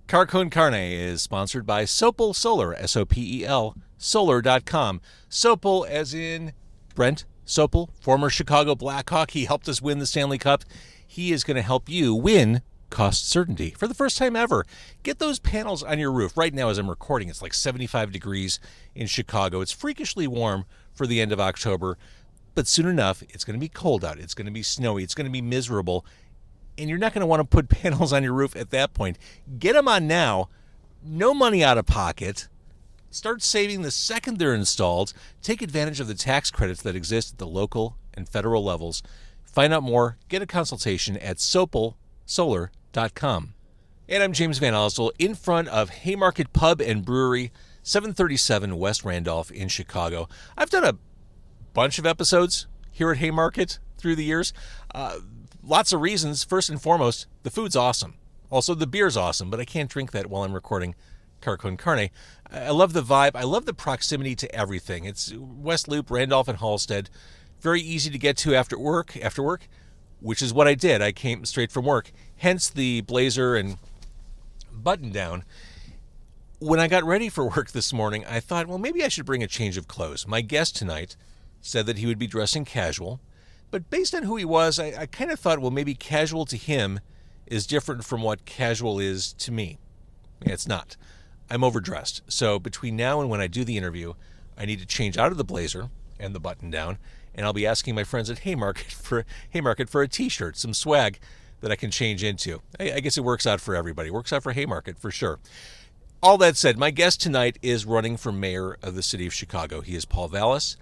Car Con Carne is sponsored by Sopel Solar, S-O-P-E-L, solar.com. Sopel as in Brent Sopel, former Chicago Blackhawk. He helped us win the Stanley Cup. He is going to help you win cost certainty for the first time ever. Get those panels on your roof. Right now as I'm recording, it's like 75 degrees in Chicago. It's freakishly warm for the end of October, but soon enough, it's going to be cold out. It's going to be snowy. It's going to be miserable. And you're not going to want to put panels on your roof at that point. Get them on now. No money out of pocket. Start saving the second they're installed. Take advantage of the tax credits that exist at the local and federal levels. Find out more. Get a consultation at sopelsolar.com. And I'm James Van Osdol in front of Haymarket Pub and Brewery, 737 West Randolph in Chicago. I've done a bunch of episodes here at Haymarket through the years. Lots of reasons. First and foremost, the food's awesome. Also, the beer's awesome, but I can't drink that while I'm recording Car Con Carne. I love the vibe. I love the proximity to everything. It's West Loop, Randolph, and Halstead. Very easy to get to after work, which is what I did. I came straight from work, hence the blazer and button down. When I got ready for work this morning, I thought, well, maybe I should bring a change of clothes. My guest tonight said that he would be dressing casual. But based on who he was, I kind of thought, well, maybe casual to him is different from what casual is to me. It's not. I'm overdressed. So between now and when I do the interview, I need to change out of the blazer and the button down, and I'll be asking my friends at Haymarket for a T-shirt, some swag that I can change into. I guess it works out for everybody. It works out for Haymarket for sure. All that said, my guest tonight is running for mayor of the city of Chicago. He is Paul Vallas.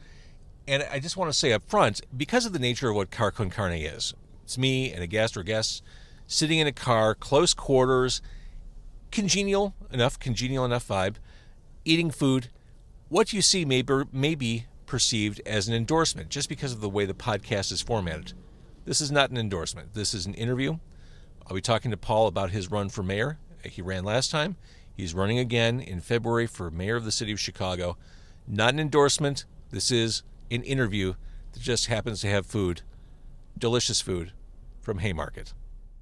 And I just want to say up front, because of the nature of what Car Con Carne is, it's me and a guest or guests sitting in a car, close quarters, congenial enough vibe, eating food. What you see may be perceived as an endorsement just because of the way the podcast is formatted. This is not an endorsement. This is an interview. I'll be talking to Paul about his run for mayor. He ran last time. He's running again in February for mayor of the city of Chicago. Not an endorsement. This is an interview that just happens to have food, delicious food from Haymarket.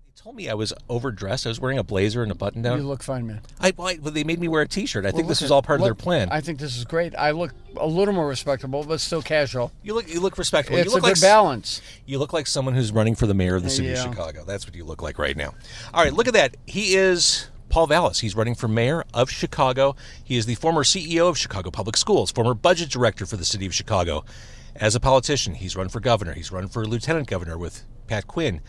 They told me I was overdressed. I was wearing a blazer and a button down. You look fine, man. They made me wear a T-shirt. I think this was all part of their plan. I think this is great. I look a little more respectable, but still casual. You look respectable. It's a good balance. You look like someone who's running for the mayor of the city of Chicago. That's what you look like right now. All right, look at that. He is Paul Vallas. He's running for mayor of Chicago. He is the former CEO of Chicago Public Schools, former budget director for the city of Chicago. As a politician, he's run for governor. He's run for lieutenant governor with Pat Quinn.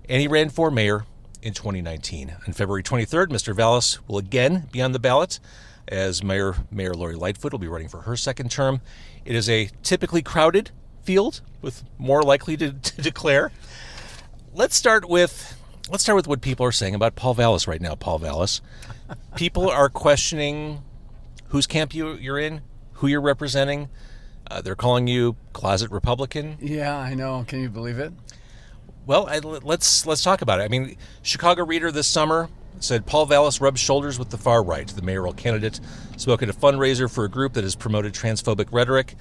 And he ran for mayor in 2019. On February 23rd, Mr. Vallas will again be on the ballot as Mayor Lori Lightfoot will be running for her second term. It is a typically crowded field with more likely to declare. Let's start with what people are saying about Paul Vallas right now. Paul Vallas, people are questioning whose camp you're in, who you're representing. They're calling you closet Republican. Yeah, I know. Can you believe it? Well, let's talk about it. I mean, Chicago Reader this summer said Paul Vallas rubs shoulders with the far right. The mayoral candidate spoke at a fundraiser for a group that has promoted transphobic rhetoric.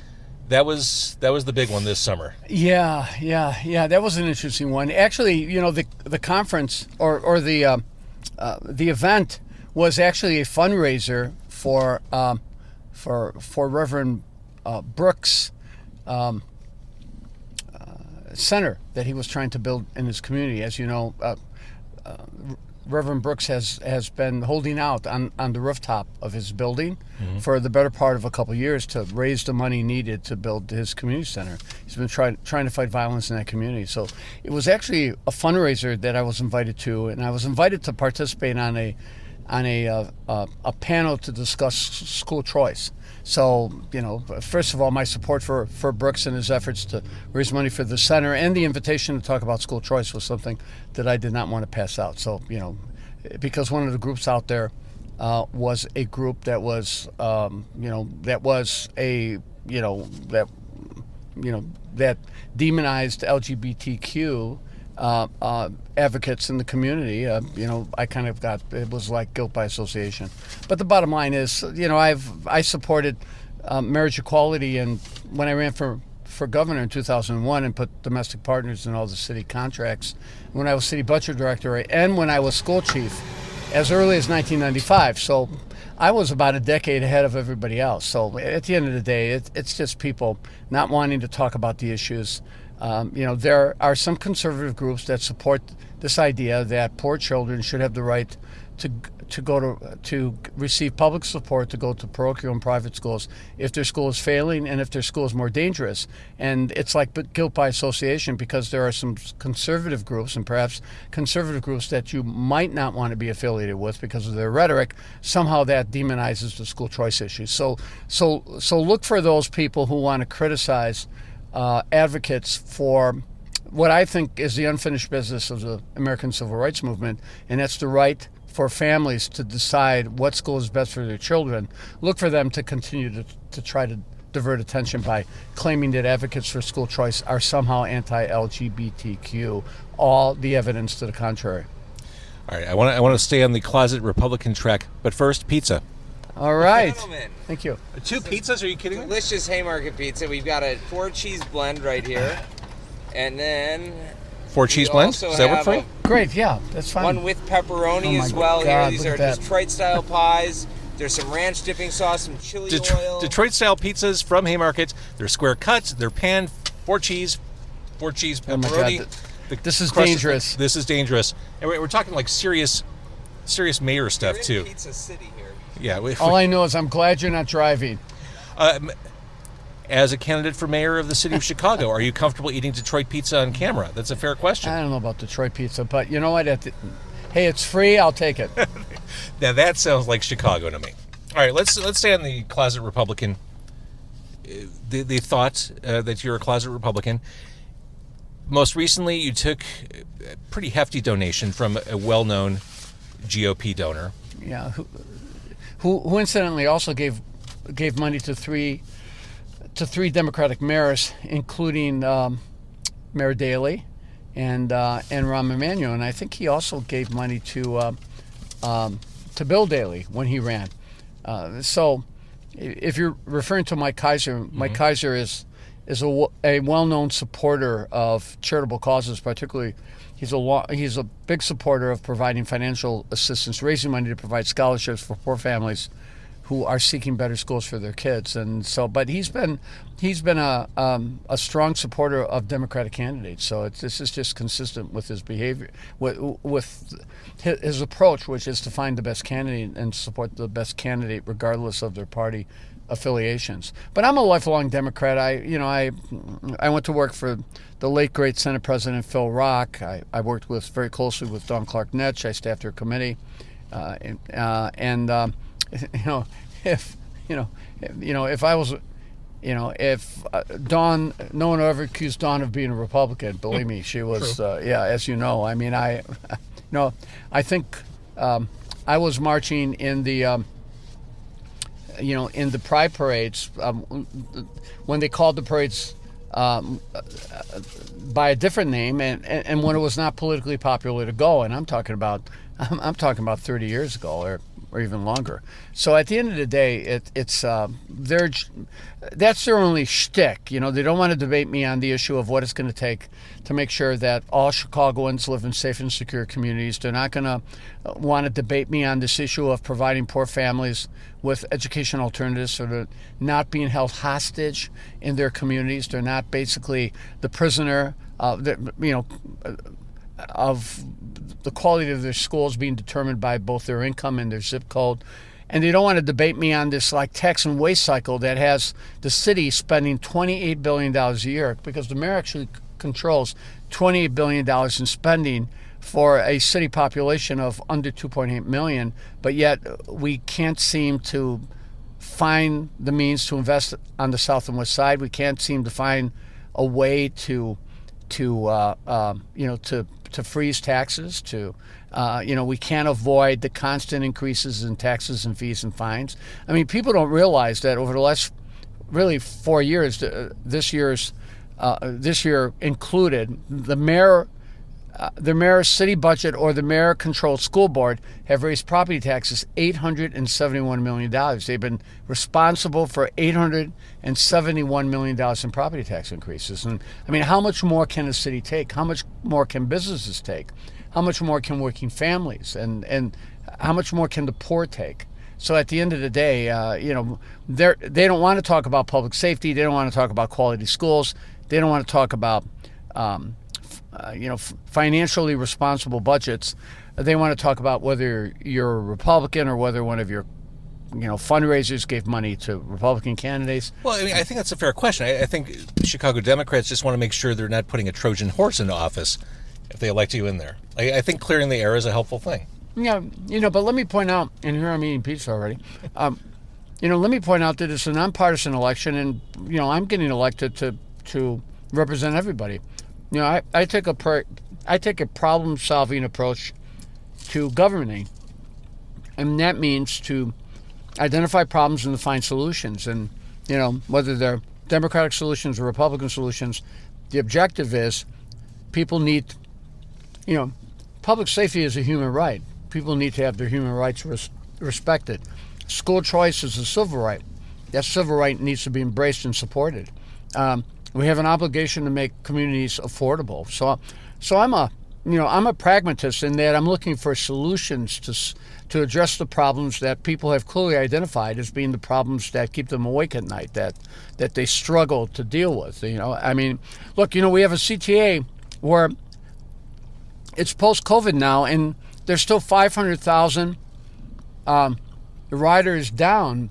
That was the big one this summer. Yeah. That was an interesting one. Actually, the conference or the event was actually a fundraiser for Reverend Brooks' center that he was trying to build in his community. As you know, Reverend Brooks has been holding out on the rooftop of his building for the better part of a couple of years to raise the money needed to build his community center. He's been trying to fight violence in that community. So it was actually a fundraiser that I was invited to, and I was invited to participate on a panel to discuss school choice. So, first of all, my support for Brooks and his efforts to raise money for the center and the invitation to talk about school choice was something that I did not want to pass out. So, because one of the groups out there was a group that was, that demonized LGBTQ advocates in the community. I kind of it was like guilt by association. But the bottom line is, I supported marriage equality, and when I ran for governor in 2001 and put domestic partners in all the city contracts, when I was city budget director, and when I was school chief, as early as 1995. So I was about a decade ahead of everybody else. So at the end of the day, it's just people not wanting to talk about the issues. There are some conservative groups that support this idea that poor children should have the right to receive public support to go to parochial and private schools if their school is failing and if their school is more dangerous. And it's like guilt by association, because there are some conservative groups, and perhaps conservative groups that you might not want to be affiliated with because of their rhetoric. Somehow that demonizes the school choice issue. So look for those people who want to criticize advocates for what I think is the unfinished business of the American Civil Rights Movement, and that's the right for families to decide what school is best for their children. Look for them to continue to try to divert attention by claiming that advocates for school choice are somehow anti-LGBTQ. All the evidence to the contrary. All right, I want to stay on the closet Republican track, but first, pizza. All right. Gentlemen, Thank you. 2 pizzas? Are you kidding me? delicious Haymarket pizza. We've got a 4-cheese blend right here. And then 4-cheese we blend? also Does that work have for you? Great, yeah, that's fine. one with pepperoni Oh my as well God, here. These look are at that. Detroit-style pies. There's some ranch dipping sauce, some chili oil. Detroit-style pizzas from Haymarket. They're square cuts. They're pan, 4 cheese Oh my pepperoni. God, The this is crust dangerous. This is dangerous. And we're talking like serious mayor stuff We're in too. Pizza City here. Yeah. All I know is I'm glad you're not driving. As a candidate for mayor of the city of Chicago, are you comfortable eating Detroit pizza on camera? That's a fair question. I don't know about Detroit pizza, but you know what? Hey, it's free. I'll take it. Now that sounds like Chicago to me. All right, let's stay on the closet Republican. The thought that you're a closet Republican. Most recently, you took a pretty hefty donation from a well-known GOP donor. Yeah, who incidentally also gave money to three Democratic mayors, including Mayor Daley and Rahm Emanuel, and I think he also gave money to Bill Daley when he ran. So, if you're referring to Mike Kaiser, Mike Kaiser is a well-known supporter of charitable causes. Particularly, he's a big supporter of providing financial assistance, raising money to provide scholarships for poor families who are seeking better schools for their kids. And so, but he's been a strong supporter of Democratic candidates. So this is just consistent with his behavior, with his approach, which is to find the best candidate and support the best candidate regardless of their party affiliations. But I'm a lifelong Democrat. I went to work for the late great Senate President Phil Rock. I worked very closely with Dawn Clark Netsch. I staffed her committee, if Dawn, no one ever accused Dawn of being a Republican. Believe me, she was. As you know, I mean, I think I was marching in the. In the pride parades, when they called the parades by a different name, and when it was not politically popular to go, and I'm talking about 30 years ago or even longer. So at the end of the day, that's their only shtick. They don't want to debate me on the issue of what it's going to take to make sure that all Chicagoans live in safe and secure communities. They're not going to want to debate me on this issue of providing poor families with education alternatives, so they're not being held hostage in their communities. They're not basically the prisoner of the quality of their schools being determined by both their income and their zip code. And they don't want to debate me on this tax and waste cycle that has the city spending $28 billion a year, because the mayor actually controls $28 billion in spending for a city population of under 2.8 million, but yet we can't seem to find the means to invest on the south and west side. We can't seem to find a way to freeze taxes. We can't avoid the constant increases in taxes and fees and fines. I mean, people don't realize that over the last really 4 years, this year included, the mayor's city budget or the mayor-controlled school board have raised property taxes $871 million. They've been responsible for $871 million in property tax increases. And I mean, how much more can a city take? How much more can businesses take? How much more can working families? And how much more can the poor take? So at the end of the day, they don't want to talk about public safety. They don't want to talk about quality schools. They don't want to talk about, financially responsible budgets. They want to talk about whether you're a Republican or whether one of your, fundraisers gave money to Republican candidates. Well, I mean, I think that's a fair question. I think Chicago Democrats just want to make sure they're not putting a Trojan horse into office if they elect you in there. I think clearing the air is a helpful thing. Yeah, but let me point out, and here I'm eating pizza already. Let me point out that it's a nonpartisan election, and I'm getting elected to represent everybody. I take a problem-solving approach to governing, and that means to identify problems and to find solutions. And whether they're Democratic solutions or Republican solutions, the objective is people need. Public safety is a human right. People need to have their human rights respected. School choice is a civil right. That civil right needs to be embraced and supported. We have an obligation to make communities affordable. So I'm a pragmatist in that I'm looking for solutions to address the problems that people have clearly identified as being the problems that keep them awake at night, that they struggle to deal with. Look, we have a CTA where it's post-COVID now, and there's still 500,000 riders down,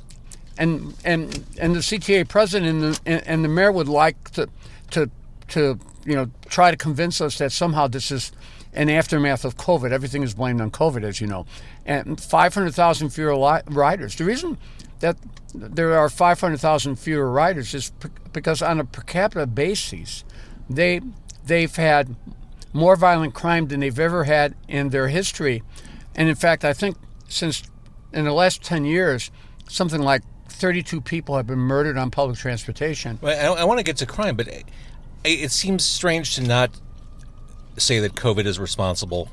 and the CTA president and the mayor would like to try to convince us that somehow this is an aftermath of COVID. Everything is blamed on COVID, as you know, and 500,000 fewer riders. The reason that there are 500,000 fewer riders is because on a per capita basis, they've had more violent crime than they've ever had in their history. And in fact, I think since in the last 10 years, something like 32 people have been murdered on public transportation. Well, I want to get to crime, but it seems strange to not say that COVID is responsible.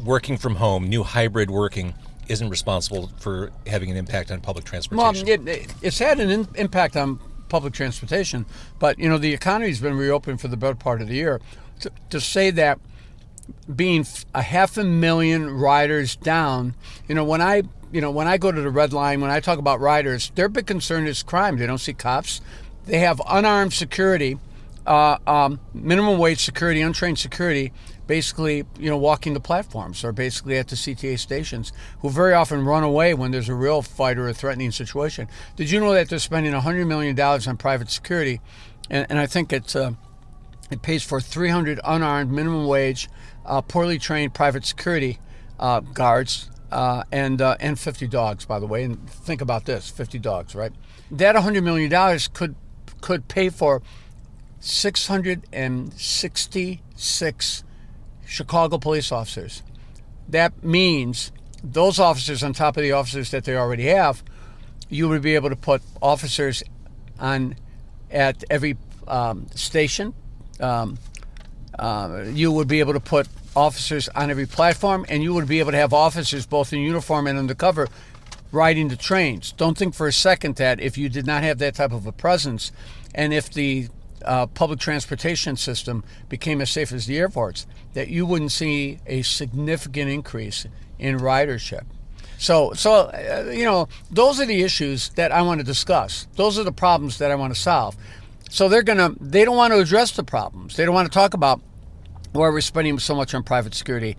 Working from home, new hybrid working isn't responsible for having an impact on public transportation. Well, it's had an impact on public transportation, but the economy's been reopened for the better part of the year. To say that being 500,000 riders down, when I go to the red line, when I talk about riders, their big concern is crime. They don't see cops. They have unarmed security, minimum wage security, untrained security, basically, walking the platforms or basically at the CTA stations, who very often run away when there's a real fight or a threatening situation. Did you know that they're spending $100 million on private security? And I think it pays for 300 unarmed, minimum wage, poorly trained private security guards and 50 dogs, by the way. And think about this, 50 dogs, right? That $100 million could pay for 666 Chicago police officers. That means those officers on top of the officers that they already have, you would be able to put officers on at every station. You would be able to put officers on every platform, and you would be able to have officers both in uniform and undercover riding the trains. Don't think for a second that if you did not have that type of a presence, and if the public transportation system became as safe as the airports, that you wouldn't see a significant increase in ridership. So those are the issues that I want to discuss. Those are the problems that I want to solve. So they don't want to address the problems. They don't want to talk about why we're spending so much on private security.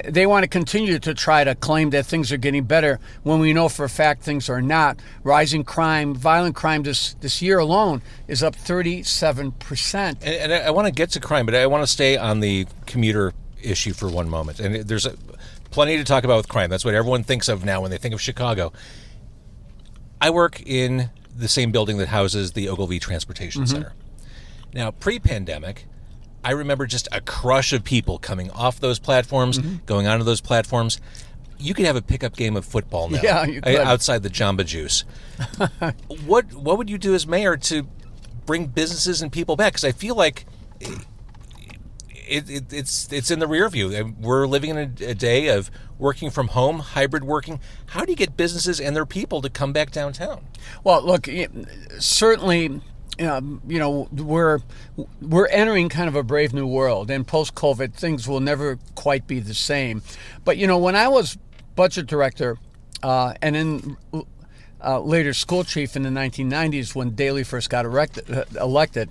They want to continue to try to claim that things are getting better when we know for a fact things are not. Rising crime, violent crime this year alone is up 37%. And I want to get to crime, but I want to stay on the commuter issue for one moment. And there's plenty to talk about with crime. That's what everyone thinks of now when they think of Chicago. I work in the same building that houses the Ogilvy Transportation Center. Now, pre-pandemic, I remember just a crush of people coming off those platforms, going onto those platforms. You could have a pickup game of football now outside the Jamba Juice. What would you do as mayor to bring businesses and people back? Because I feel like it's in the rear view. We're living in a day of working from home, hybrid working. How do you get businesses and their people to come back downtown? Well, look, certainly, we're entering kind of a brave new world, and post-COVID, things will never quite be the same. But when I was budget director, and then later school chief in the 1990s when Daley first got elected.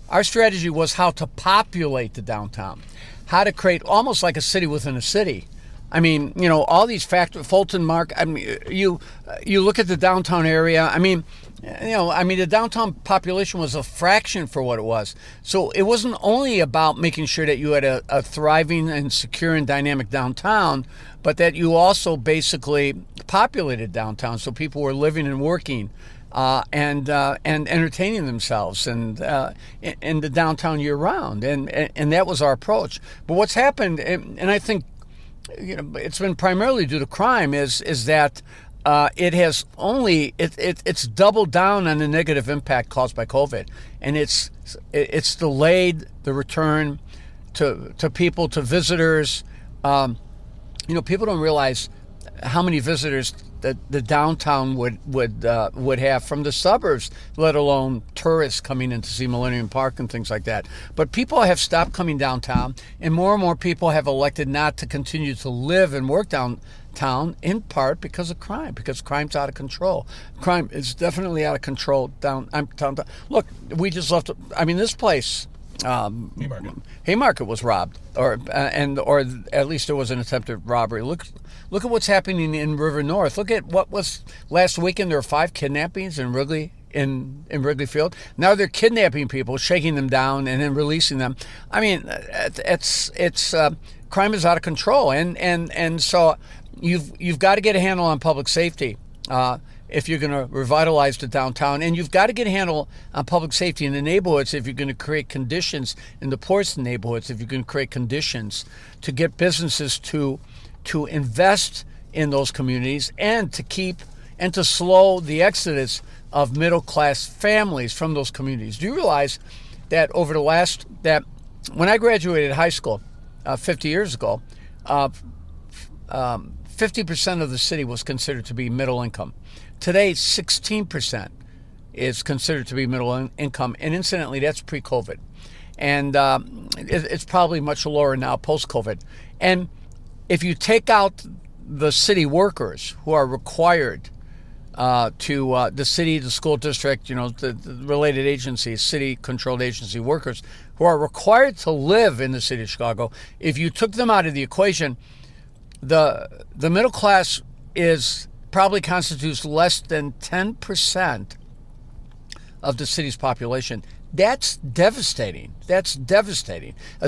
Our strategy was how to populate the downtown, how to create almost like a city within a city. I mean, all these factors, Fulton Mark. I mean, you look at the downtown area. I mean, the downtown population was a fraction for what it was. So it wasn't only about making sure that you had a thriving and secure and dynamic downtown, but that you also basically populated downtown, so people were living and working and entertaining themselves and in the downtown year round, and that was our approach. But what's happened, and I think it's been primarily due to crime, is that it has it's doubled down on the negative impact caused by COVID, and it's delayed the return to people, to visitors. People don't realize how many visitors that the downtown would have from the suburbs, let alone tourists coming in to see Millennium Park and things like that. But people have stopped coming downtown, and more people have elected not to continue to live and work downtown, in part because of crime, because crime's out of control. Crime is definitely out of control downtown. Look, we just left. I mean, this place. Haymarket was robbed, or at least there was an attempted robbery. Look at what's happening in River North. Look at what was last weekend. There were 5 kidnappings in Wrigley Wrigley Field. Now they're kidnapping people, shaking them down, and then releasing them. I mean, it's crime is out of control, and so you've got to get a handle on public safety. If you're going to revitalize the downtown, and you've got to get a handle on public safety in the neighborhoods if you're going to create conditions in the poorest neighborhoods, if you're going to create conditions to get businesses to invest in those communities, and to slow the exodus of middle-class families from those communities. Do you realize that that when I graduated high school 50 years ago, 50% of the city was considered to be middle income. Today, 16% is considered to be middle income, and incidentally, that's pre-COVID. And it's probably much lower now post-COVID. And if you take out the city workers who are required to the city, the school district, the related agencies, city-controlled agency workers who are required to live in the city of Chicago, if you took them out of the equation, the middle class probably constitutes less than 10% of the city's population. That's devastating. A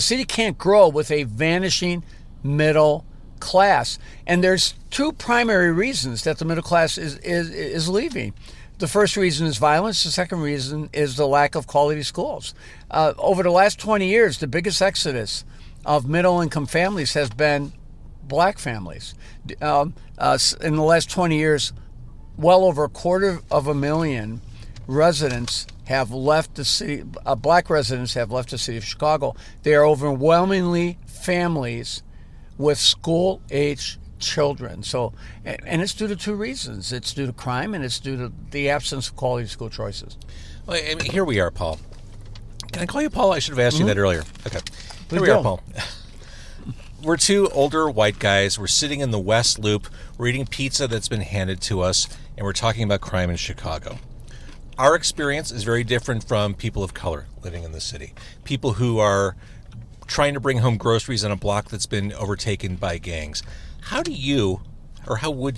city can't grow with a vanishing middle class. And there's 2 primary reasons that the middle class is leaving. The first reason is violence. The second reason is the lack of quality schools. Over the last 20 years, the biggest exodus of middle-income families has been black families. In the last 20 years, well over 250,000 residents have left the city. Black residents have left the city of Chicago. They are overwhelmingly families with school-age children. So, and it's due to 2 reasons. It's due to crime, and it's due to the absence of quality school choices. Well, I mean, here we are, Paul. Can I call you Paul? I should have asked you that earlier. Okay. Here we are, Paul. We're 2 older white guys. We're sitting in the West Loop. We're eating pizza that's been handed to us, and we're talking about crime in Chicago. Our experience is very different from people of color living in the city. People who are trying to bring home groceries on a block that's been overtaken by gangs. How would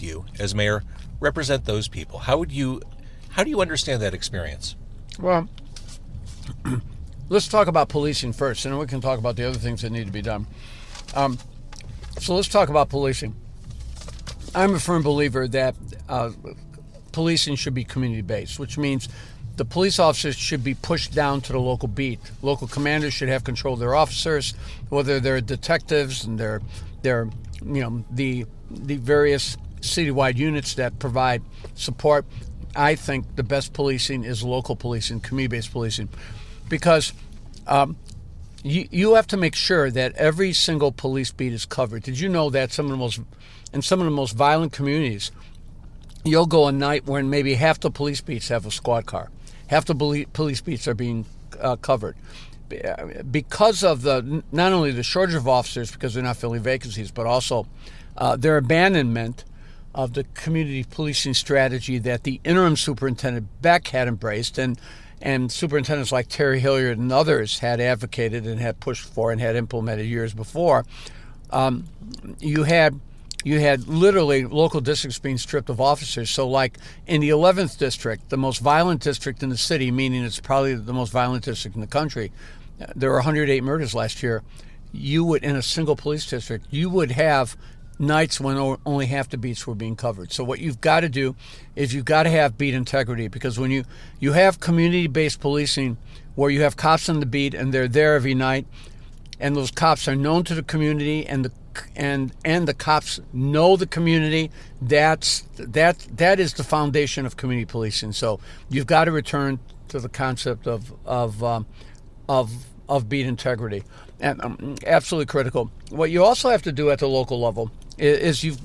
you, as mayor, represent those people? How do you understand that experience? Well, let's talk about policing first, and then we can talk about the other things that need to be done. So let's talk about policing. I'm a firm believer that policing should be community-based, which means the police officers should be pushed down to the local beat. Local commanders should have control of their officers, whether they're detectives and they're the various citywide units that provide support. I think the best policing is local policing, community-based policing, because you have to make sure that every single police beat is covered. Did you know that in some of the most violent communities, you'll go a night when maybe half the police beats have a squad car, half the police beats are being covered, because of not only the shortage of officers because they're not filling vacancies, but also their abandonment of the community policing strategy that the interim superintendent Beck had embraced, and superintendents like Terry Hilliard and others had advocated and had pushed for and had implemented years before. You had literally local districts being stripped of officers. So like in the 11th district, the most violent district in the city, meaning it's probably the most violent district in the country, there were 108 murders last year. You would, in a single police district, you would have nights when only half the beats were being covered. So what you've got to do is you've got to have beat integrity, because when you have community-based policing where you have cops on the beat and they're there every night, and those cops are known to the community, and the cops know the community, that is the foundation of community policing. So you've got to return to the concept of beat integrity, and absolutely critical. What you also have to do at the local level is you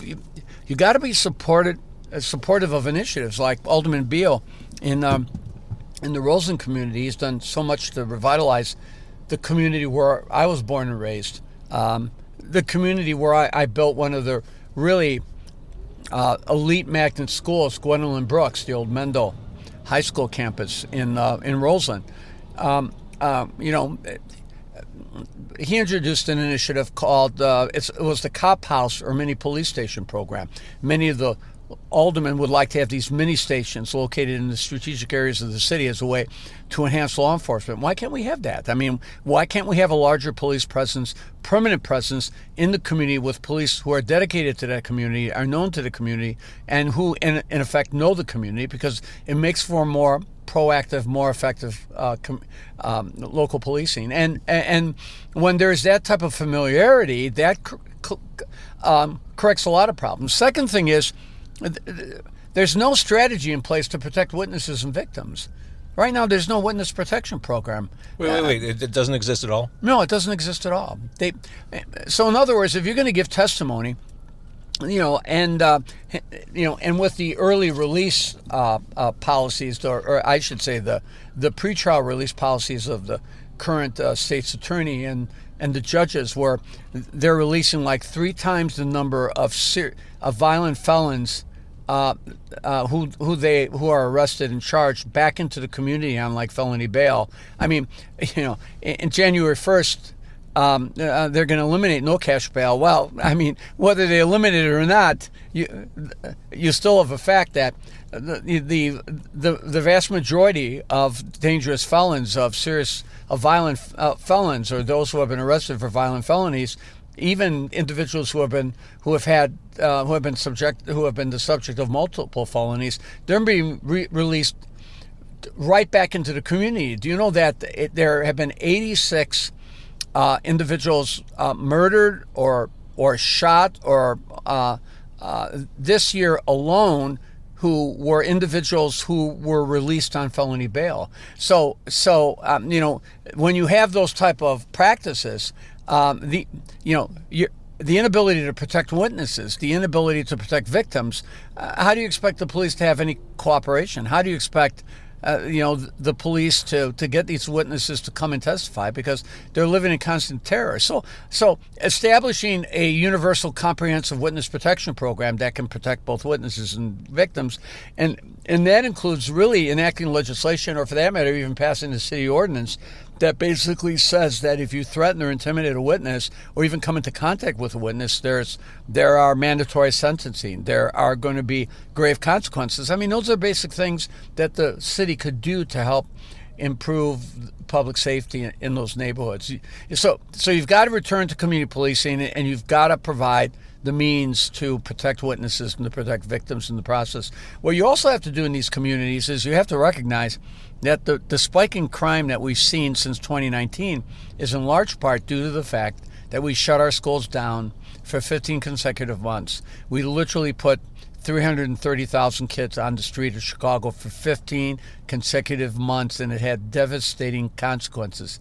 got to be supportive of initiatives like Alderman Beal in the Roseland community. He's done so much to revitalize the community where I was born and raised. The community where I built one of the really elite magnet schools, Gwendolyn Brooks, the old Mendel High School campus in Roseland. He introduced an initiative called, it was the Cop House or Mini Police Station program. Many of the aldermen would like to have these mini stations located in the strategic areas of the city as a way to enhance law enforcement. Why can't we have that? I mean, why can't we have a larger police presence, permanent presence in the community with police who are dedicated to that community, are known to the community, and who in effect know the community, because it makes for more proactive, more effective local policing. And when there's that type of familiarity, that corrects a lot of problems. Second thing is, there's no strategy in place to protect witnesses and victims. Right now, there's no witness protection program. Wait. It doesn't exist at all? No, it doesn't exist at all. So in other words, if you're going to give testimony, and with the early release policies, or I should say the pretrial release policies of the current state's attorney and the judges, where they're releasing like 3 times the number of violent felons who are arrested and charged back into the community on like felony bail. I mean, in January 1st, they're going to eliminate no cash bail. Well, I mean, whether they eliminate it or not, you still have a fact that the vast majority of dangerous felons, of violent felons, or those who have been arrested for violent felonies, even individuals who have been the subject of multiple felonies, they're being released right back into the community. Do you know that there have been 86 individuals murdered or shot or this year alone, who were individuals who were released on felony bail? So when you have those type of practices, the inability to protect witnesses, the inability to protect victims, how do you expect the police to have any cooperation? How do you expect the police to get these witnesses to come and testify, because they're living in constant terror? So establishing a universal comprehensive witness protection program that can protect both witnesses and victims, and that includes really enacting legislation, or for that matter, even passing a city ordinance that basically says that if you threaten or intimidate a witness, or even come into contact with a witness, there are mandatory sentencing. There are going to be grave consequences. I mean, those are basic things that the city could do to help improve public safety in those neighborhoods. So you've got to return to community policing, and you've got to provide the means to protect witnesses and to protect victims in the process. What you also have to do in these communities is you have to recognize that the spike in crime that we've seen since 2019 is in large part due to the fact that we shut our schools down for 15 consecutive months. We literally put 330,000 kids on the street of Chicago for 15 consecutive months, and it had devastating consequences.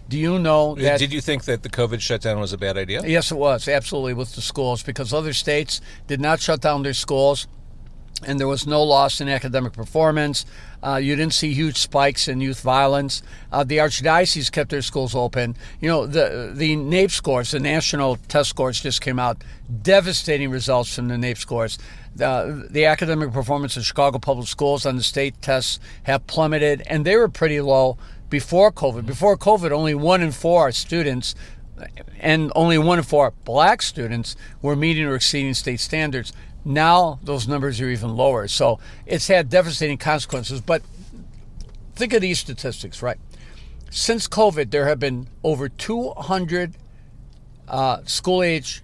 Do you know that... Did you think that the COVID shutdown was a bad idea? Yes, it was, absolutely, with the schools, because other states did not shut down their schools. and there was no loss in academic performance. You didn't see huge spikes in youth violence. The archdiocese kept their schools open. You know, the NAEP scores, the national test scores, just came out. Devastating results from the NAEP scores. The academic performance of Chicago public schools on the state tests have plummeted, and they were pretty low before COVID. Before COVID, only 1 in 4 students and only 1 in 4 black students were meeting or exceeding state standards. Now those numbers are even lower. So it's had devastating consequences. But think of these statistics, right? Since COVID, there have been over 200 school-age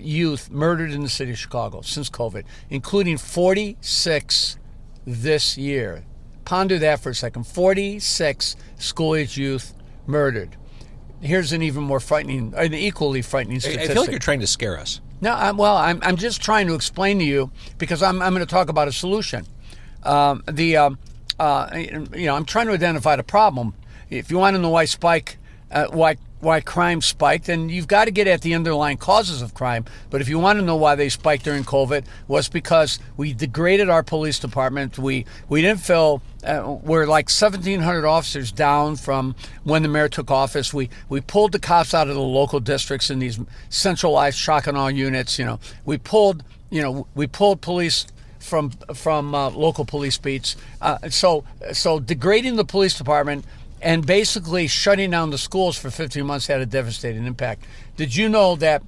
youth murdered in the city of Chicago since COVID, including 46 this year. Ponder that for a second. 46 school-age youth murdered. Here's an even more frightening, an equally frightening statistic. I feel like you're trying to scare us. No, I'm just trying to explain to you because I'm going to talk about a solution. I'm trying to identify the problem. If you want to know why crime spiked, and you've got to get at the underlying causes of crime. But if you want to know why they spiked during COVID, was because we degraded our police department. We didn't fill. We're like 1,700 officers down from when the mayor took office. We pulled the cops out of the local districts in these centralized shock and awe units. We pulled police from local police beats. So degrading the police department and basically shutting down the schools for 15 months had a devastating impact. Did you know that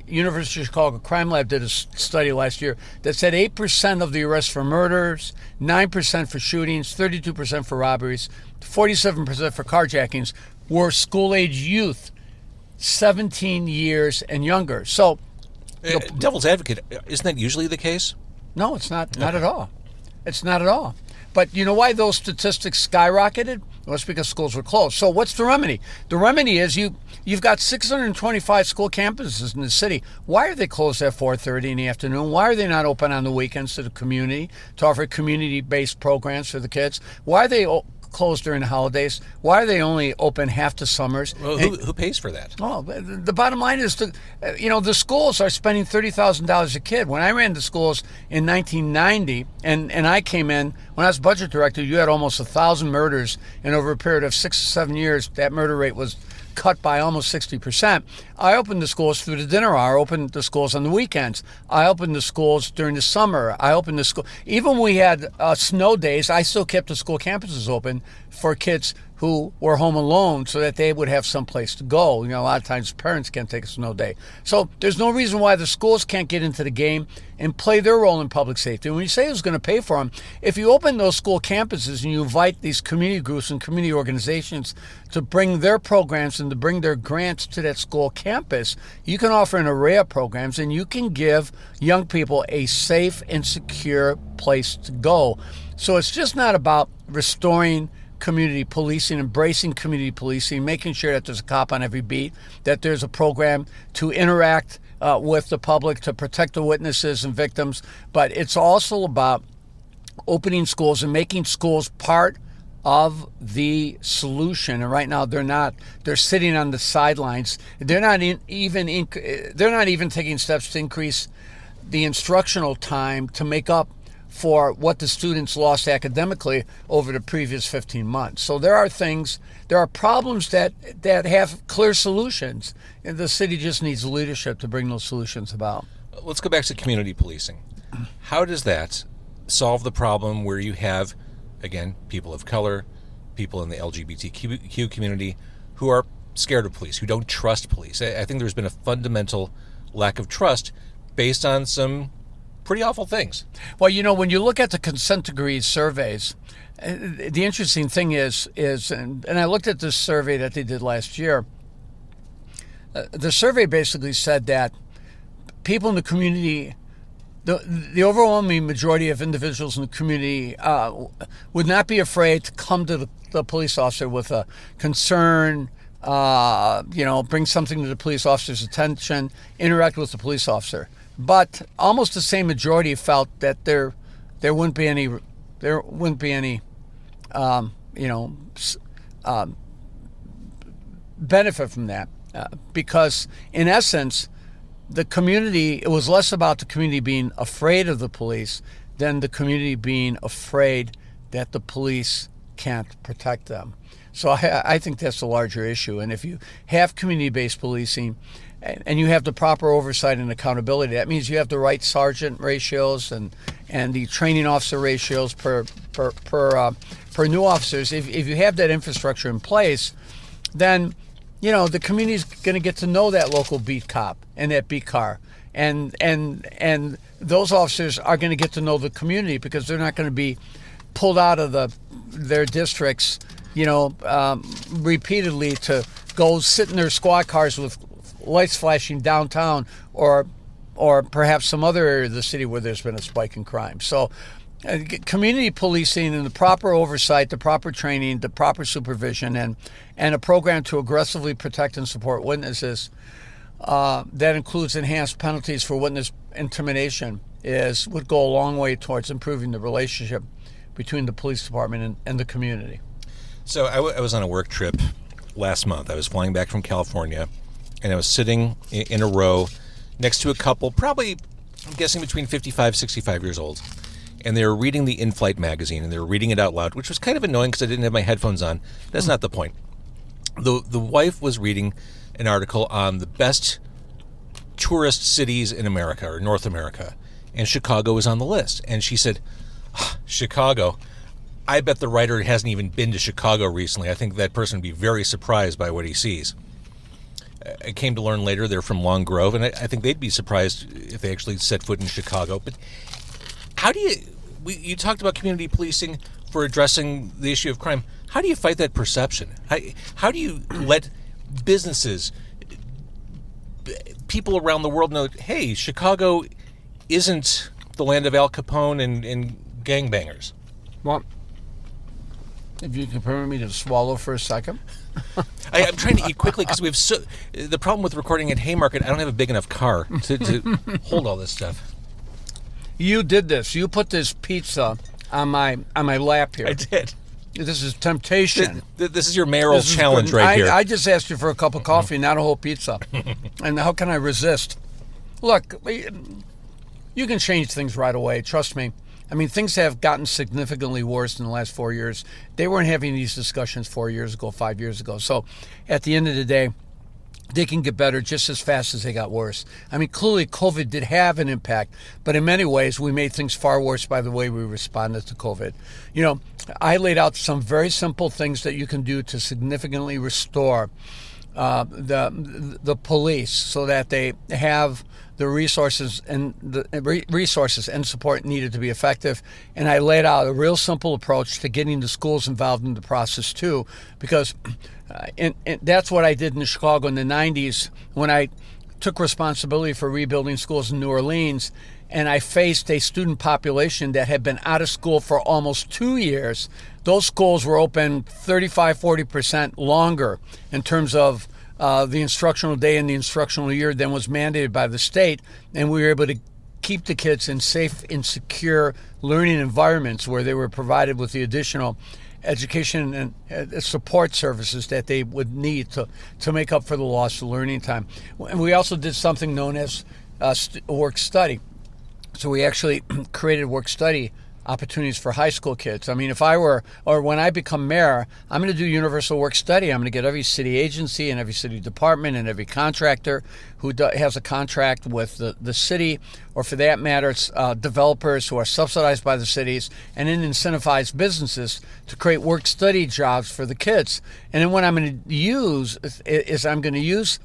University of Chicago Crime Lab did a study last year that said 8% of the arrests for murders, 9% for shootings, 32% for robberies, 47% for carjackings were school-age youth, 17 years and younger. So, devil's advocate, isn't that usually the case? No, it's not. Not at all. It's not at all. But you know why those statistics skyrocketed? Well, it's because schools were closed. So what's the remedy? The remedy is you've got 625 school campuses in the city. Why are they closed at 4:30 in the afternoon? Why are they not open on the weekends to the community to offer community-based programs for the kids? Why are they closed during the holidays? Why are they only open half the summers? Well, who pays for that? Oh, the bottom line is, the schools are spending $30,000 a kid. When I ran the schools in 1990, and I came in, when I was budget director, you had almost 1,000 murders, and over a period of 6 to 7 years, that murder rate was cut by almost 60%. I opened the schools through the dinner hour. I opened the schools on the weekends. I opened the schools during the summer. I opened the school. Even when we had snow days, I still kept the school campuses open for kids who were home alone so that they would have some place to go. A lot of times parents can't take a snow day. So there's no reason why the schools can't get into the game and play their role in public safety. And when you say who's going to pay for them, if you open those school campuses and you invite these community groups and community organizations to bring their programs and to bring their grants to that school campus, you can offer an array of programs and you can give young people a safe and secure place to go. So it's just not about restoring community policing, embracing community policing, making sure that there's a cop on every beat, that there's a program to interact with the public, to protect the witnesses and victims. But it's also about opening schools and making schools part of the solution. And right now they're sitting on the sidelines. They're not even taking steps to increase the instructional time to make up for what the students lost academically over the previous 15 months. So there are problems that have clear solutions, and the city just needs leadership to bring those solutions about. Let's go back to community policing. How does that solve the problem where you have, again, people of color, people in the LGBTQ community who are scared of police, who don't trust police? I think there's been a fundamental lack of trust based on some pretty awful things. Well, when you look at the consent decree surveys, the interesting thing is, and I looked at this survey that they did last year. The survey basically said that people in the community, the overwhelming majority of individuals in the community would not be afraid to come to the police officer with a concern, bring something to the police officer's attention, interact with the police officer. But almost the same majority felt that there wouldn't be any benefit from that, because in essence, the community, it was less about the community being afraid of the police than the community being afraid that the police can't protect them. So I think that's a larger issue. And if you have community-based policing and you have the proper oversight and accountability, that means you have the right sergeant ratios and the training officer ratios per new officers. If you have that infrastructure in place, then the community's going to get to know that local beat cop and that beat car, and those officers are going to get to know the community because they're not going to be pulled out of their districts, repeatedly to go sit in their squad cars with lights flashing downtown or perhaps some other area of the city where there's been a spike in crime. So community policing and the proper oversight, the proper training, the proper supervision, and a program to aggressively protect and support witnesses that includes enhanced penalties for witness intimidation would go a long way towards improving the relationship between the police department and the community. So I was on a work trip last month. I was flying back from California, and I was sitting in a row next to a couple, probably, I'm guessing, between 55, 65 years old. And they were reading the In-Flight magazine, and they were reading it out loud, which was kind of annoying because I didn't have my headphones on. That's not the point. The wife was reading an article on the best tourist cities in America, or North America, and Chicago was on the list. And she said, Chicago, I bet the writer hasn't even been to Chicago recently. I think that person would be very surprised by what he sees. I came to learn later they're from Long Grove, and I think they'd be surprised if they actually set foot in Chicago. But how do you talked about community policing for addressing the issue of crime. How do you fight that perception? How do you let businesses, people around the world know, hey, Chicago isn't the land of Al Capone and gangbangers? Well, if you can permit me to swallow for a second. I'm trying to eat quickly because the problem with recording at Haymarket, I don't have a big enough car to hold all this stuff. You did this. You put this pizza on my lap here. I did. This is temptation. This is your mayoral challenge right here. I just asked you for a cup of coffee, not a whole pizza. And how can I resist? Look, you can change things right away. Trust me. I mean, things have gotten significantly worse in the last 4 years. They weren't having these discussions 4 years ago, 5 years ago. So at the end of the day, they can get better just as fast as they got worse. I mean, clearly COVID did have an impact, but in many ways we made things far worse by the way we responded to COVID. You know, I laid out some very simple things that you can do to significantly restore the police so that they have the resources and support needed to be effective. And I laid out a real simple approach to getting the schools involved in the process too, because and that's what I did in Chicago in the 90s when I took responsibility for rebuilding schools in New Orleans, and I faced a student population that had been out of school for almost 2 years. Those schools were open 35-40% longer in terms of the instructional day and the instructional year than was mandated by the state, and we were able to keep the kids in safe and secure learning environments where they were provided with the additional education and support services that they would need to make up for the loss of learning time. And we also did something known as work study. So we actually created work study opportunities for high school kids. I mean, when I become mayor, I'm going to do universal work study. I'm going to get every city agency and every city department and every contractor who has a contract with the city, or for that matter, it's developers who are subsidized by the cities, and then incentivize businesses to create work study jobs for the kids. And then what I'm going to use is I'm going to use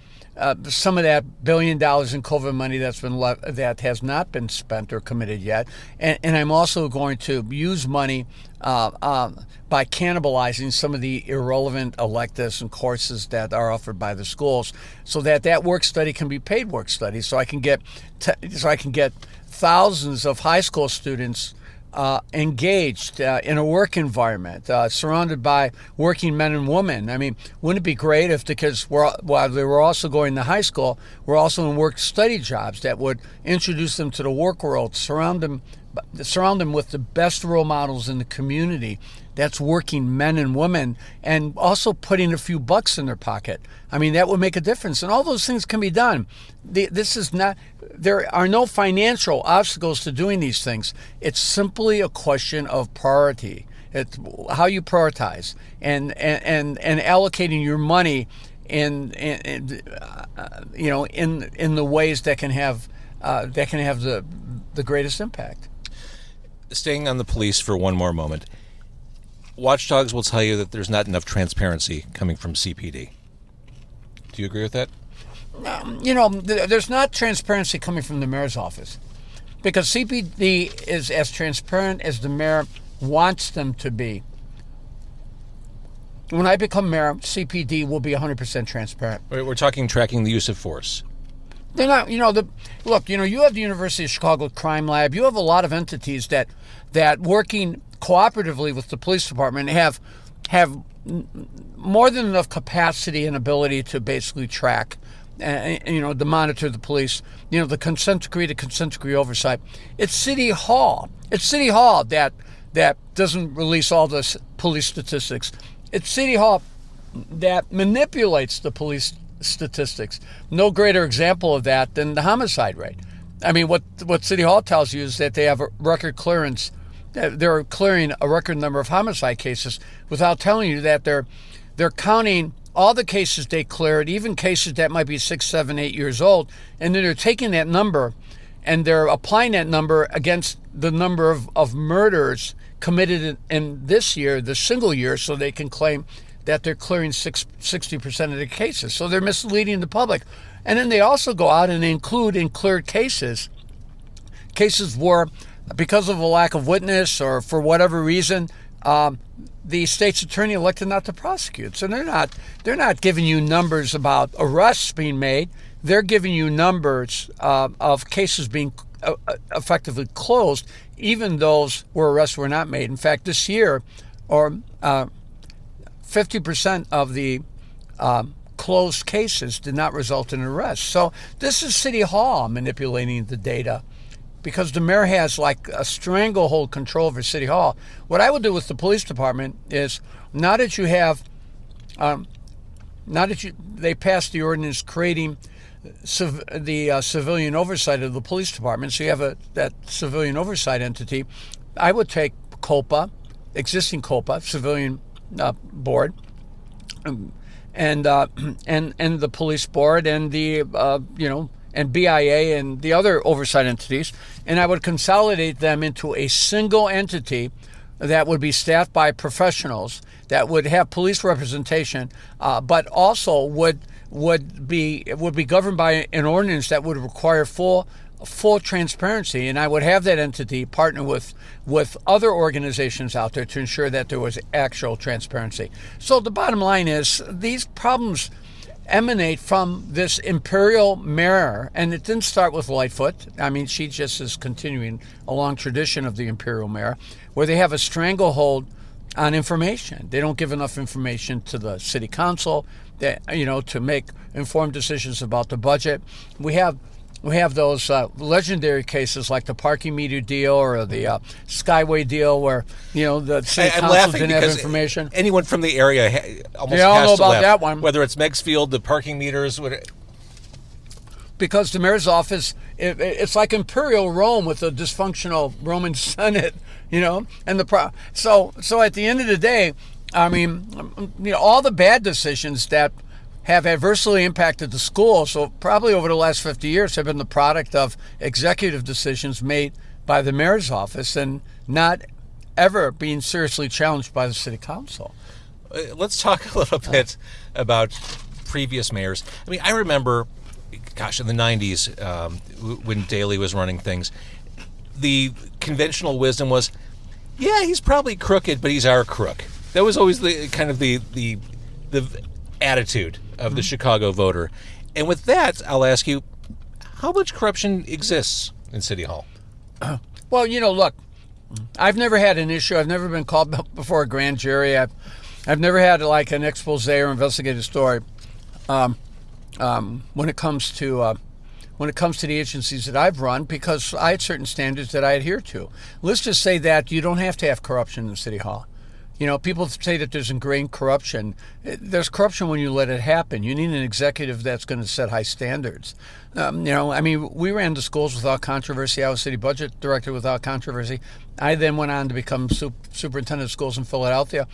some of that $1 billion in COVID money that has not been spent or committed yet, and I'm also going to use money by cannibalizing some of the irrelevant electives and courses that are offered by the schools, so that work study can be paid work study. So I can get thousands of high school students engaged in a work environment, surrounded by working men and women. I mean, wouldn't it be great if the kids, while they were also going to high school, were also in work study jobs that would introduce them to the work world, surround them with the best role models in the community. That's working men and women, and also putting a few bucks in their pocket. I mean, that would make a difference, and all those things can be done. There are no financial obstacles to doing these things. It's simply a question of priority. It's how you prioritize and allocating your money in the ways that can have the greatest impact. Staying on the police for one more moment. Watchdogs will tell you that there's not enough transparency coming from CPD. Do you agree with that? There's not transparency coming from the mayor's office, because CPD is as transparent as the mayor wants them to be. When I become mayor, CPD will be 100% transparent. We're talking tracking the use of force. They're not, you have the University of Chicago Crime Lab. You have a lot of entities that working cooperatively with the police department have more than enough capacity and ability to basically track, to monitor the police. The consent decree oversight. It's City Hall. It's City Hall that doesn't release all the police statistics. It's City Hall that manipulates the police statistics. No greater example of that than the homicide rate. I mean, what City Hall tells you is that they have a record clearance. They're clearing a record number of homicide cases without telling you that they're counting all the cases they cleared, even cases that might be 6, 7, 8 years old, and then they're taking that number and they're applying that number against the number of murders committed in this year, the single year, so they can claim that they're clearing 60% of the cases. So they're misleading the public. And then they also go out and include in cleared cases where, because of a lack of witness or for whatever reason, the state's attorney elected not to prosecute. So they're not giving you numbers about arrests being made. They're giving you numbers of cases being effectively closed, even those where arrests were not made. In fact, this year, 50% of the closed cases did not result in arrest. So this is City Hall manipulating the data, because the mayor has like a stranglehold control over City Hall. What I would do with the police department is, now that they passed the ordinance creating the civilian oversight of the police department, so you have that civilian oversight entity, I would take COPA, existing COPA, civilian board, and the police board, and the and BIA and the other oversight entities, and I would consolidate them into a single entity that would be staffed by professionals, that would have police representation, but also would be governed by an ordinance that would require full transparency. And I would have that entity partner with other organizations out there to ensure that there was actual transparency. So the bottom line is, these problems emanate from this imperial mayor, and it didn't start with Lightfoot. I mean, she just is continuing a long tradition of the imperial mayor, where they have a stranglehold on information. They don't give enough information to the city council, to make informed decisions about the budget. We have those legendary cases like the parking meter deal or the Skyway deal, where the city council didn't have information. Anyone from the area almost they all has know to about laugh. that one. Whether it's Mexfield, the parking meters. Because the mayor's office, it's like imperial Rome with a dysfunctional Roman Senate, and so at the end of the day, I mean, all the bad decisions that have adversely impacted the school, so probably over the last 50 years, have been the product of executive decisions made by the mayor's office and not ever being seriously challenged by the city council. Let's talk a little bit about previous mayors. I mean, I remember, in the 90s, when Daley was running things, the conventional wisdom was, yeah, he's probably crooked, but he's our crook. That was always the kind of the attitude of the Chicago voter. And with that, I'll ask you, how much corruption exists in City Hall? Well, look, I've never had an issue. I've never been called before a grand jury. I've never had like an expose or investigative story when it comes to the agencies that I've run, because I had certain standards that I adhere to. Let's just say that you don't have to have corruption in the city hall. You know, people say that there's ingrained corruption. There's corruption when you let it happen. You need an executive that's going to set high standards. You know, I mean, we ran the schools without controversy. I was city budget director without controversy. I then went on to become superintendent of schools in Philadelphia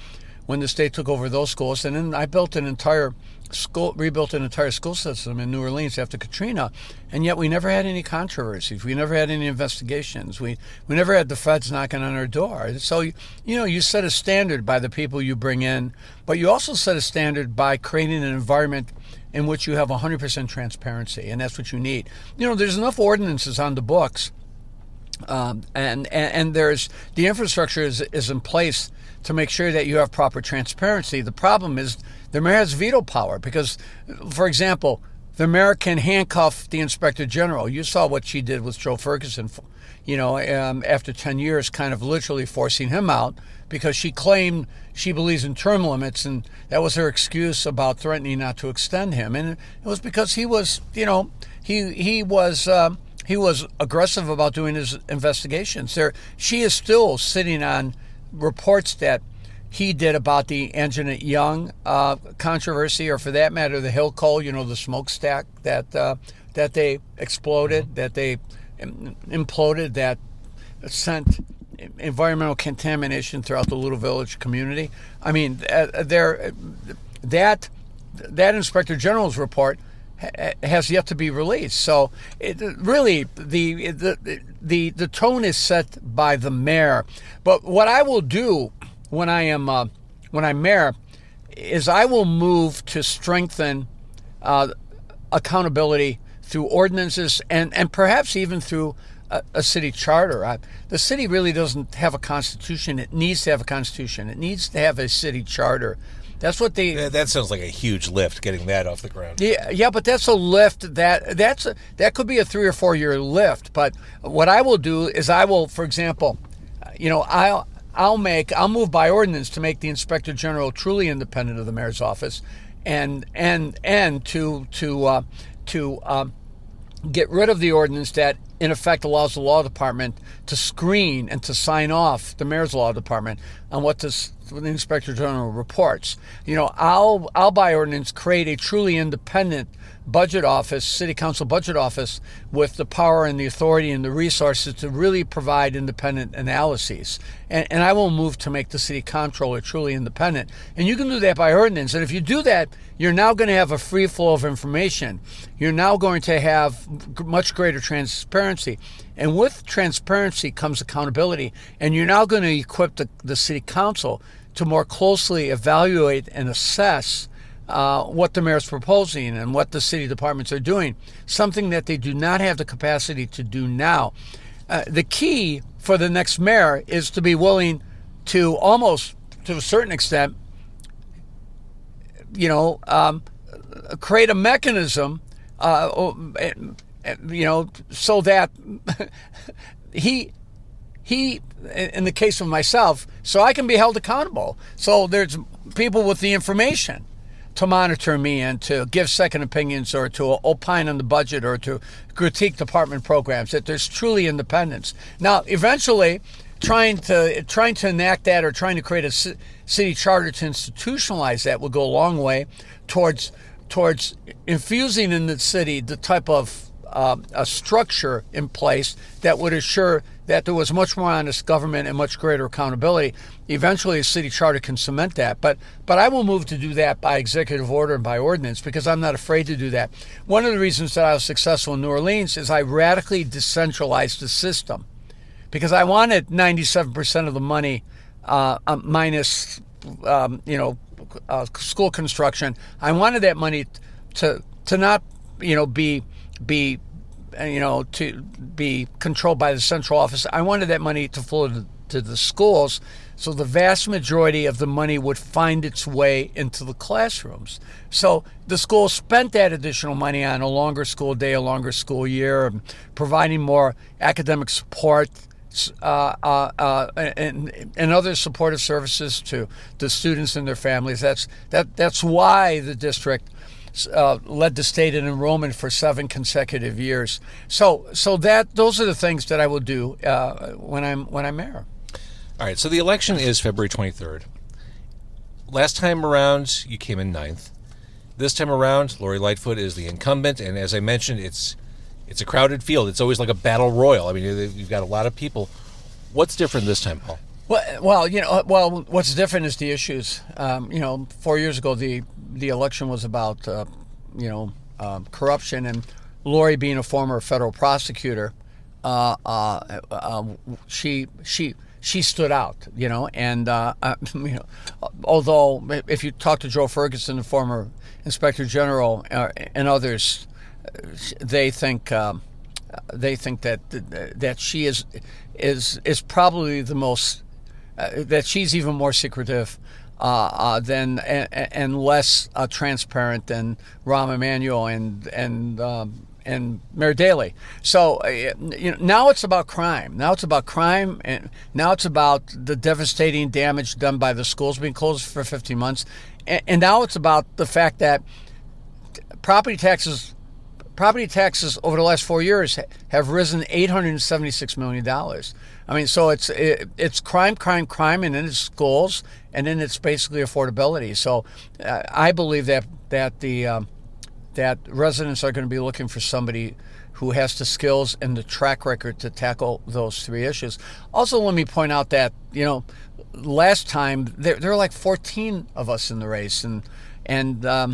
when the state took over those schools. And then I rebuilt an entire school system in New Orleans after Katrina, and yet we never had any controversies. We never had any investigations. We never had the feds knocking on our door. So, you know, you set a standard by the people you bring in, but you also set a standard by creating an environment in which you have 100% transparency, and that's what you need. You know, there's enough ordinances on the books, and there's the infrastructure is in place to make sure that you have proper transparency. The problem is the mayor has veto power because, for example, the mayor can handcuff the inspector general. You saw what she did with Joe Ferguson, you know, after 10 years, kind of literally forcing him out because she claimed she believes in term limits, and that was her excuse about threatening not to extend him. And it was because he was, you know, he was aggressive about doing his investigations. She is still sitting on reports that he did about the Anjanette Young controversy, or for that matter, the Hill Coal, you know, the smokestack that they exploded, that they imploded, that sent environmental contamination throughout the little village community. I mean, that Inspector General's report has yet to be released. So really, the tone is set by the mayor. But what I will do when I'm mayor is I will move to strengthen accountability through ordinances and perhaps even through a city charter. The city really doesn't have a constitution. It needs to have a constitution. It needs to have a city charter. That's what that sounds like a huge lift, getting that off the ground. Yeah, but that's a lift that could be a 3 or 4 year lift. But what I will do is I will, for example, you know, I'll move by ordinance to make the Inspector General truly independent of the mayor's office, and to get rid of the ordinance that in effect allows the law department to screen and to sign off the mayor's law department on what the Inspector General reports. You know, I'll by ordinance create a truly independent budget office, city council budget office, with the power and the authority and the resources to really provide independent analyses. And I will move to make the city comptroller truly independent. And you can do that by ordinance. And if you do that, you're now going to have a free flow of information. You're now going to have much greater transparency. And with transparency comes accountability. And you're now going to equip the city council to more closely evaluate and assess what the mayor's proposing and what the city departments are doing, something that they do not have the capacity to do now. The key for the next mayor is to be willing to, almost to a certain extent, you know, create a mechanism, you know, so that he, in the case of myself, so I can be held accountable. So there's people with the information to monitor me and to give second opinions or to opine on the budget or to critique department programs, that there's truly independence. Now, eventually, trying to enact that or trying to create a city charter to institutionalize that will go a long way towards infusing in the city the type of a structure in place that would assure that there was much more honest government and much greater accountability. Eventually, a city charter can cement that. But I will move to do that by executive order and by ordinance because I'm not afraid to do that. One of the reasons that I was successful in New Orleans is I radically decentralized the system because I wanted 97% of the money minus, school construction. I wanted that money to not, to be controlled by the central office. I wanted that money to flow to the schools, so the vast majority of the money would find its way into the classrooms. So the schools spent that additional money on a longer school day, a longer school year, and providing more academic support and other supportive services to students and their families. That's why the district led the state in enrollment for 7 consecutive years. So those are the things that I will do when I'm mayor. All right, so the election is February 23rd. Last time around, you came in 9th. This time around, Lori Lightfoot is the incumbent, and as I mentioned, it's a crowded field. It's always like a battle royal. I mean, you've got a lot of people. What's different this time, Paul? Well, what's different is the issues. 4 years ago, the election was about corruption, and Lori, being a former federal prosecutor, she stood out, and although if you talk to Joe Ferguson, the former Inspector General, and others, they think that she is probably the most that she's even more secretive than and less transparent than Rahm Emanuel and Mayor Daley. So now it's about crime. And now it's about the devastating damage done by the schools being closed for 15 months. And now it's about the fact that property taxes over the last 4 years have risen $876 million. I mean, so it's crime, and then it's schools, and then it's basically affordability. So I believe that residents are going to be looking for somebody who has the skills and the track record to tackle those 3 issues. Also, let me point out that last time there were like 14 of us in the race, and I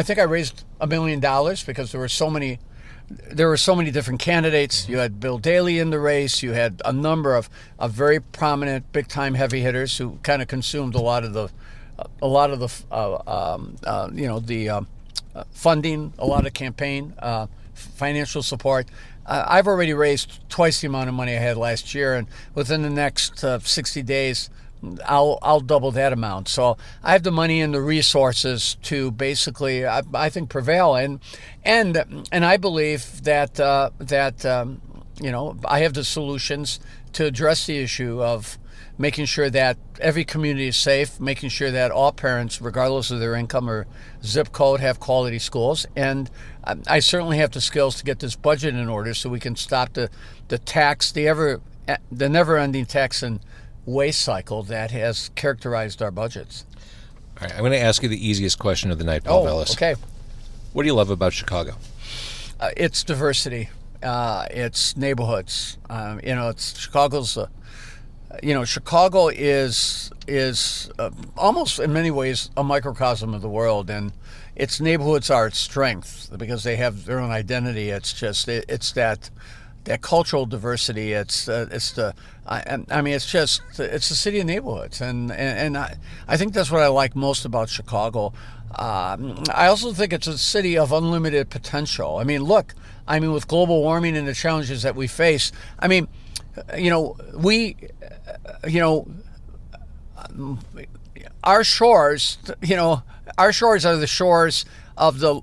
think I raised $1 million because there were so many different candidates. You had Bill Daley in the race. You had a number of very prominent, big-time heavy hitters who kind of consumed a lot of the funding, a lot of campaign financial support. I've already raised twice the amount of money I had last year, and within the next 60 days, I'll double that amount. So I have the money and the resources to basically, I think, prevail. And I believe that I have the solutions to address the issue of making sure that every community is safe, making sure that all parents, regardless of their income or zip code, have quality schools. And I certainly have the skills to get this budget in order so we can stop the never-ending tax and waste cycle that has characterized our budgets. All right, I'm going to ask you the easiest question of the night, Paul Vallas. Okay. What do you love about Chicago? It's diversity. It's neighborhoods. Chicago's. Chicago is almost in many ways a microcosm of the world, and its neighborhoods are its strength because they have their own identity. It's that cultural diversity. It's the city of neighborhoods, and I think that's what I like most about Chicago. I also think it's a city of unlimited potential. With global warming and the challenges that we face, our shores are the shores of the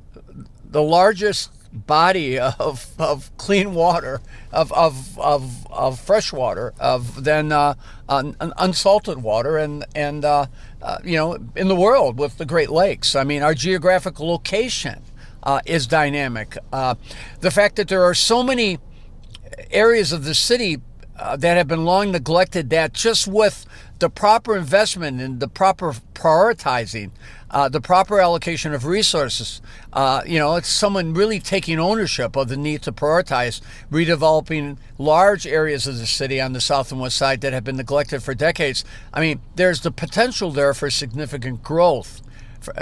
largest body of clean water, of fresh water, than unsalted water, and in the world with the Great Lakes. Our geographic location is dynamic. The fact that there are so many areas of the city that have been long neglected, that just with the proper investment and the proper prioritizing, the proper allocation of resources, it's someone really taking ownership of the need to prioritize redeveloping large areas of the city on the south and west side that have been neglected for decades. There's the potential there for significant growth,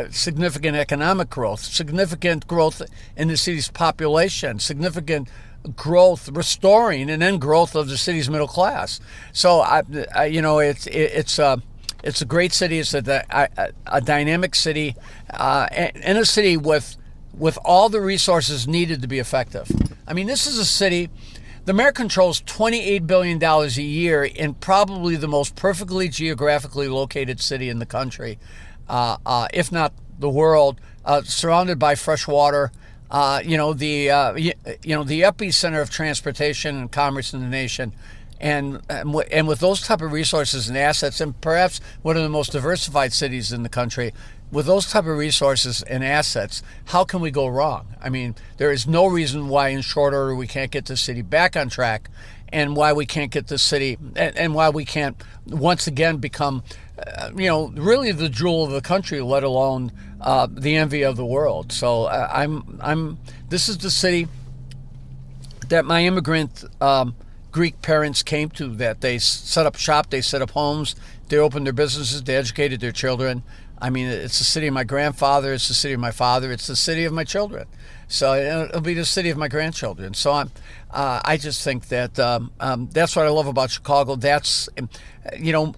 significant economic growth, significant growth in the city's population, significant growth, restoring and then growth of the city's middle class. So it's a great city. It's a dynamic city, and a city with all the resources needed to be effective. This is a city. The mayor controls $28 billion a year in probably the most perfectly geographically located city in the country, if not the world, surrounded by fresh water. The epicenter of transportation and commerce in the nation, and with those type of resources and assets, and perhaps one of the most diversified cities in the country, with those type of resources and assets, how can we go wrong? I mean, there is no reason why in short order we can't get the city back on track, and why we can't get the city, and why we can't once again become, really the jewel of the country, let alone the envy of the world. So this is the city that my immigrant Greek parents came to, that they set up shop, they set up homes, they opened their businesses, they educated their children. I mean, it's the city of my grandfather, it's the city of my father, it's the city of my children. So it'll be the city of my grandchildren. So I just think that that's what I love about Chicago. That's,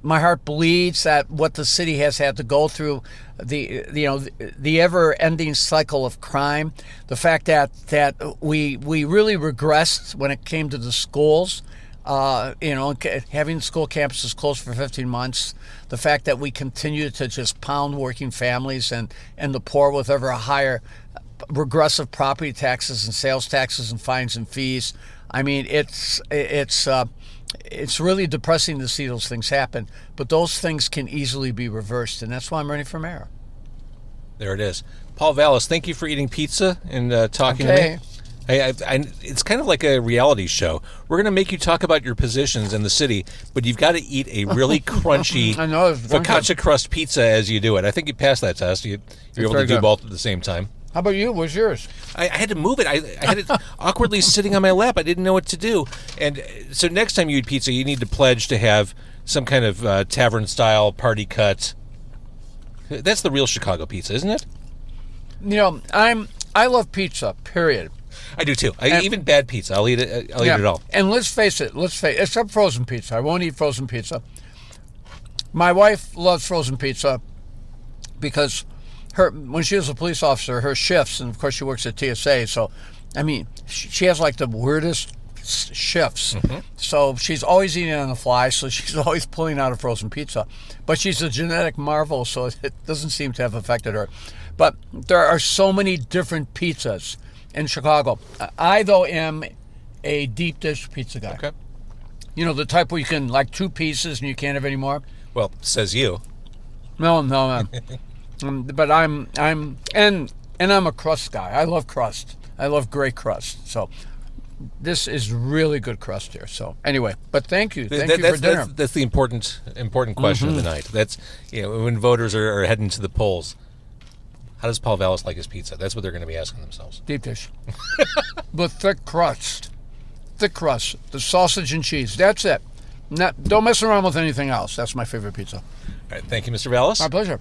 my heart bleeds at what the city has had to go through, the ever-ending cycle of crime, the fact that we really regressed when it came to the schools. Having school campuses closed for 15 months, the fact that we continue to just pound working families and the poor with ever higher regressive property taxes and sales taxes and fines and fees. I mean, it's really depressing to see those things happen, but those things can easily be reversed, and that's why I'm running for mayor. There it is. Paul Vallas, thank you for eating pizza and talking to me. It's kind of like a reality show. We're going to make you talk about your positions in the city, but you've got to eat a really crunchy focaccia crust pizza as you do it. I think you passed that test. You're able to do both at the same time. How about you? What's yours? I had to move it. I had it awkwardly sitting on my lap. I didn't know what to do. And so next time you eat pizza, you need to pledge to have some kind of tavern-style party cut. That's the real Chicago pizza, isn't it? I love pizza, period. I do too. Even bad pizza, I'll eat it. Eat it all. And let's face it. Except frozen pizza, I won't eat frozen pizza. My wife loves frozen pizza because when she was a police officer, her shifts, and of course she works at TSA. So, I mean, she has like the weirdest shifts. Mm-hmm. So she's always eating on the fly. So she's always pulling out a frozen pizza. But she's a genetic marvel, so it doesn't seem to have affected her. But there are so many different pizzas in Chicago. I, though, am a deep dish pizza guy. Okay. The type where you can, like, 2 pieces and you can't have any more. Well, says you. No. But I'm a crust guy. I love crust. I love great crust. So this is really good crust here. So anyway, but thank you. Thank you for dinner. That's the important question of the night. That's when voters are heading to the polls. How does Paul Vallas like his pizza? That's what they're going to be asking themselves. Deep dish. But thick crust. The sausage and cheese. That's it. Don't mess around with anything else. That's my favorite pizza. All right. Thank you, Mr. Vallas. My pleasure.